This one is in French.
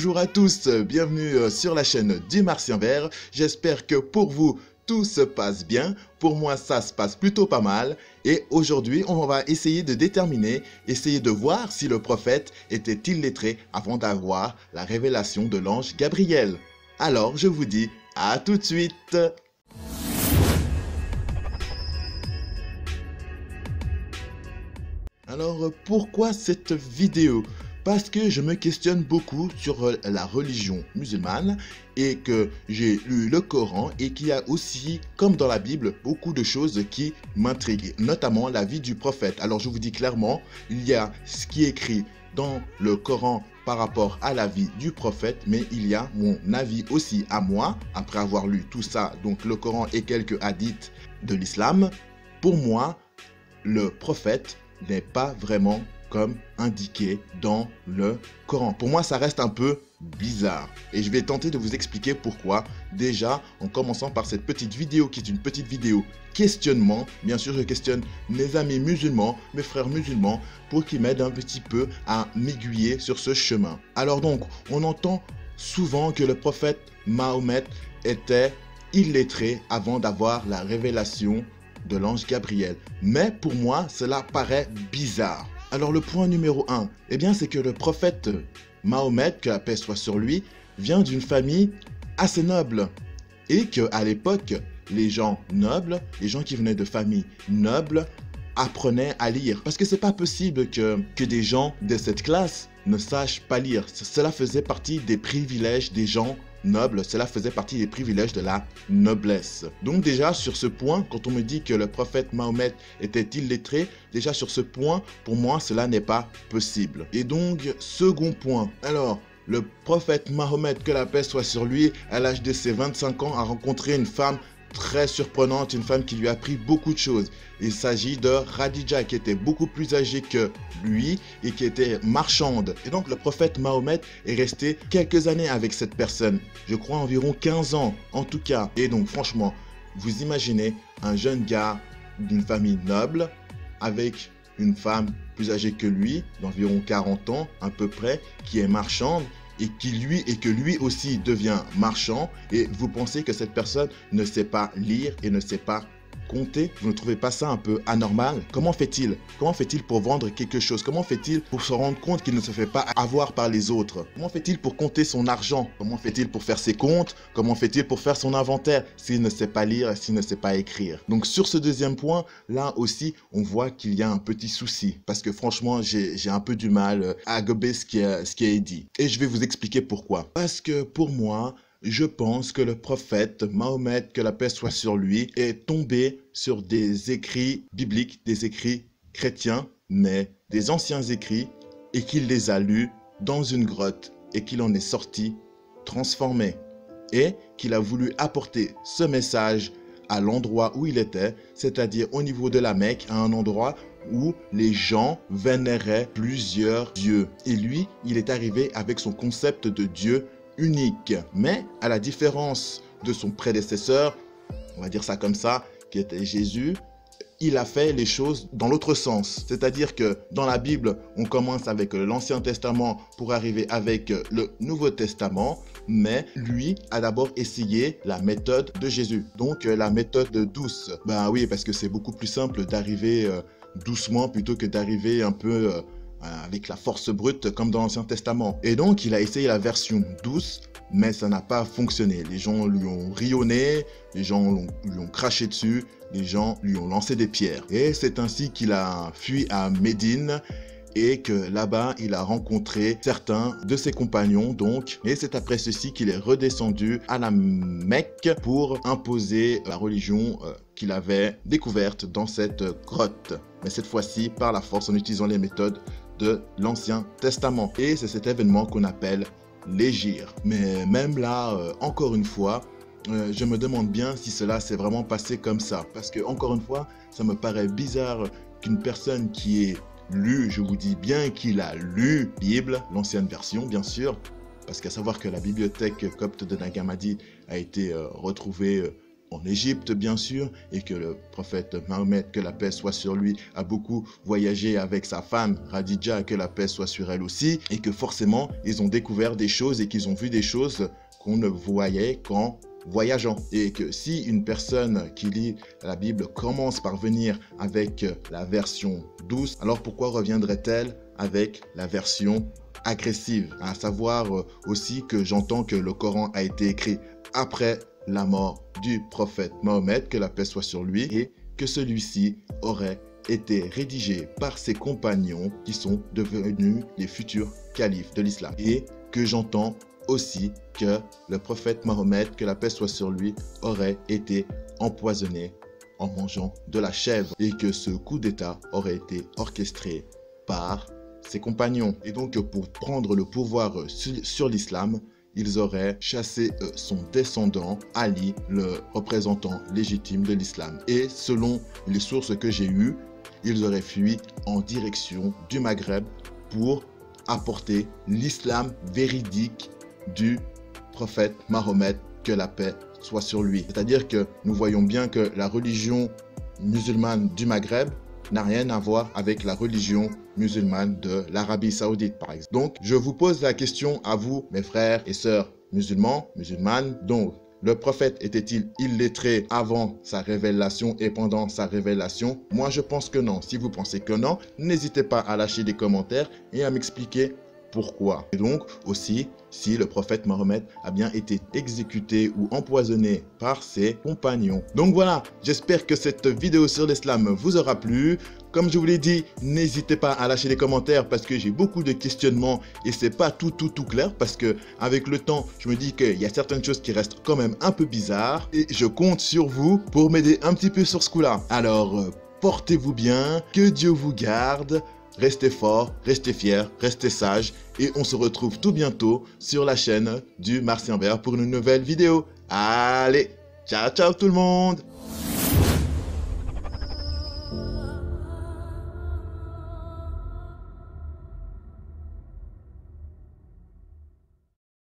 Bonjour à tous, bienvenue sur la chaîne du Martien Vert. J'espère que pour vous, tout se passe bien. Pour moi, ça se passe plutôt pas mal. Et aujourd'hui, on va essayer de déterminer, essayer de voir si le prophète était illettré avant d'avoir la révélation de l'ange Gabriel. Alors, je vous dis à tout de suite. Alors, pourquoi cette vidéo ? Parce que je me questionne beaucoup sur la religion musulmane et que j'ai lu le Coran et qu'il y a aussi, comme dans la Bible, beaucoup de choses qui m'intriguent, notamment la vie du prophète. Alors je vous dis clairement, il y a ce qui est écrit dans le Coran par rapport à la vie du prophète, mais il y a mon avis aussi à moi, après avoir lu tout ça, donc le Coran et quelques hadiths de l'islam. Pour moi, le prophète n'est pas vraiment comme indiqué dans le Coran. Pour moi, ça reste un peu bizarre. Et je vais tenter de vous expliquer pourquoi. Déjà, en commençant par cette petite vidéo qui est une petite vidéo questionnement. Bien sûr, je questionne mes amis musulmans, mes frères musulmans, pour qu'ils m'aident un petit peu à m'aiguiller sur ce chemin. Alors donc, on entend souvent que le prophète Mahomet était illettré avant d'avoir la révélation de l'ange Gabriel. Mais pour moi, cela paraît bizarre. Alors le point numéro 1, eh bien c'est que le prophète Mahomet, que la paix soit sur lui, vient d'une famille assez noble. Et qu'à l'époque, les gens nobles, les gens qui venaient de familles nobles, apprenaient à lire. Parce que c'est pas possible que des gens de cette classe ne sachent pas lire. Cela faisait partie des privilèges des gens noble, cela faisait partie des privilèges de la noblesse. Donc déjà sur ce point, quand on me dit que le prophète Mahomet était illettré, déjà sur ce point, pour moi cela n'est pas possible. Et donc second point, alors le prophète Mahomet, que la paix soit sur lui, à l'âge de ses 25 ans, a rencontré une femme très surprenante, une femme qui lui a appris beaucoup de choses. Il s'agit de Khadija, qui était beaucoup plus âgée que lui et qui était marchande. Et donc le prophète Mahomet est resté quelques années avec cette personne. Je crois environ 15 ans en tout cas. Et donc franchement, vous imaginez un jeune gars d'une famille noble avec une femme plus âgée que lui, d'environ 40 ans à peu près, qui est marchande et que lui aussi devient marchand, et vous pensez que cette personne ne sait pas lire et ne sait pas compter? Vous ne trouvez pas ça un peu anormal? Comment fait-il? Comment fait-il pour vendre quelque chose? Comment fait-il pour se rendre compte qu'il ne se fait pas avoir par les autres? Comment fait-il pour compter son argent? Comment fait-il pour faire ses comptes? Comment fait-il pour faire son inventaire s'il ne sait pas lire, s'il ne sait pas écrire? Donc sur ce deuxième point, là aussi, on voit qu'il y a un petit souci. Parce que franchement, j'ai un peu du mal à gober ce qui est dit. Et je vais vous expliquer pourquoi. Parce que pour moi, je pense que le prophète Mahomet, que la paix soit sur lui, est tombé sur des écrits bibliques, des écrits chrétiens, mais des anciens écrits, et qu'il les a lus dans une grotte, et qu'il en est sorti transformé, et qu'il a voulu apporter ce message à l'endroit où il était, c'est-à-dire au niveau de la Mecque, à un endroit où les gens vénéraient plusieurs dieux. Et lui, il est arrivé avec son concept de Dieu unique. Mais à la différence de son prédécesseur, on va dire ça comme ça, qui était Jésus, il a fait les choses dans l'autre sens. C'est-à-dire que dans la Bible, on commence avec l'Ancien Testament pour arriver avec le Nouveau Testament, mais lui a d'abord essayé la méthode de Jésus, donc la méthode douce. Ben oui, parce que c'est beaucoup plus simple d'arriver doucement plutôt que d'arriver un peu avec la force brute comme dans l'Ancien Testament. Et donc il a essayé la version douce, mais ça n'a pas fonctionné. Les gens lui ont rionné, les gens lui ont craché dessus, les gens lui ont lancé des pierres. Et c'est ainsi qu'il a fui à Médine et que là-bas il a rencontré certains de ses compagnons donc. Et c'est après ceci qu'il est redescendu à la Mecque pour imposer la religion qu'il avait découverte dans cette grotte. Mais cette fois-ci par la force en utilisant les méthodes de l'Ancien Testament. Et c'est cet événement qu'on appelle l'hégire. Mais même là, encore une fois, je me demande bien si cela s'est vraiment passé comme ça. Parce que, encore une fois, ça me paraît bizarre qu'une personne qui ait lu, je vous dis bien qu'il a lu la Bible, l'ancienne version bien sûr, parce qu'à savoir que la bibliothèque copte de Nag Hammadi a été retrouvée en Égypte bien sûr, et que le prophète Mahomet, que la paix soit sur lui, a beaucoup voyagé avec sa femme Khadija, que la paix soit sur elle aussi, et que forcément ils ont découvert des choses et qu'ils ont vu des choses qu'on ne voyait qu'en voyageant. Et que si une personne qui lit la Bible commence par venir avec la version douce, alors pourquoi reviendrait-elle avec la version agressive? À savoir aussi que j'entends que le Coran a été écrit après la mort du prophète Mahomet, que la paix soit sur lui, et que celui-ci aurait été rédigé par ses compagnons qui sont devenus les futurs califes de l'islam. Et que j'entends aussi que le prophète Mahomet, que la paix soit sur lui, aurait été empoisonné en mangeant de la chèvre et que ce coup d'État aurait été orchestré par ses compagnons. Et donc pour prendre le pouvoir sur l'islam, ils auraient chassé son descendant, Ali, le représentant légitime de l'islam. Et selon les sources que j'ai eues, ils auraient fui en direction du Maghreb pour apporter l'islam véridique du prophète Mahomet, que la paix soit sur lui. C'est-à-dire que nous voyons bien que la religion musulmane du Maghreb n'a rien à voir avec la religion musulmane de l'Arabie Saoudite, par exemple. Donc, je vous pose la question à vous, mes frères et sœurs musulmans, musulmanes. Donc, le prophète était-il illettré avant sa révélation et pendant sa révélation? Moi, je pense que non. Si vous pensez que non, n'hésitez pas à lâcher des commentaires et à m'expliquer pourquoi. Et donc aussi, si le prophète Mahomet a bien été exécuté ou empoisonné par ses compagnons. Donc voilà, j'espère que cette vidéo sur l'islam vous aura plu. Comme je vous l'ai dit, n'hésitez pas à lâcher des commentaires parce que j'ai beaucoup de questionnements et c'est pas tout clair parce que avec le temps, je me dis qu'il y a certaines choses qui restent quand même un peu bizarres et je compte sur vous pour m'aider un petit peu sur ce coup-là. Alors, portez-vous bien, que Dieu vous garde. Restez forts, restez fiers, restez sages et on se retrouve tout bientôt sur la chaîne du Martien Vert pour une nouvelle vidéo. Allez, ciao ciao tout le monde!